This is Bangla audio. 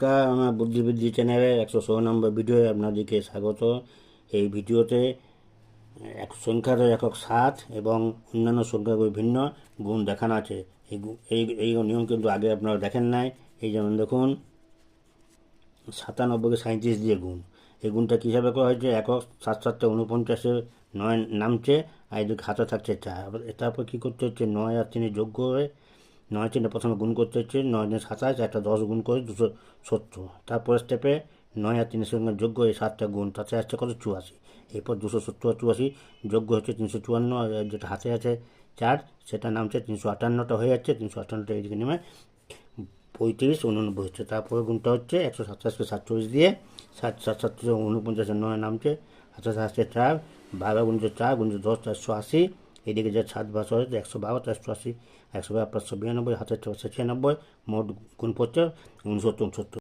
নমস্কার, আমার বুদ্ধিবৃদ্ধি চ্যানেলের 116 নম্বর ভিডিওয়ে আপনাদেরকে স্বাগত। এই ভিডিওতে এক সংখ্যার একক 7 এবং অন্যান্য সংখ্যার বিভিন্ন গুণ দেখানো আছে। এই নিয়ম কিন্তু আগে আপনারা দেখেন নাই। এই যেমন দেখুন 97কে 37 দিয়ে গুণ। এই গুণটা কী হিসাবে করা হয়েছে? একক 7 7 49 9 নামছে, আর এদিকে হাতে থাকছে 4। তারপর কী করতে হচ্ছে? 9 আর 3 যোগ করে 9 3 প্রথমে গুণ করতে হচ্ছে, 9 27, একটা 10 গুণ করে 270। তারপরে স্টেপে 9 আর 3 সঙ্গে যোগ করে 7টা গুণ, তাতে আসছে কত? 84। এরপর 270 আর 84 যোগ্য হচ্ছে 354, আর যেটা হাতে আছে 4 সেটা নামছে 358টা হয়ে যাচ্ছে। 358টা এইদিকে নেমে 35 89 হচ্ছে। তারপরে গুণটা হচ্ছে 127কে 47 দিয়ে 7 49 9 নামছে, হাতে আসছে 4, 12 গুণছে 4 গুণছে 10 480। এদিকে যে 7 ভাগ হচ্ছে 112 480, 112 592, হাতের 96, মোট গুণ পড়ছে 69 69।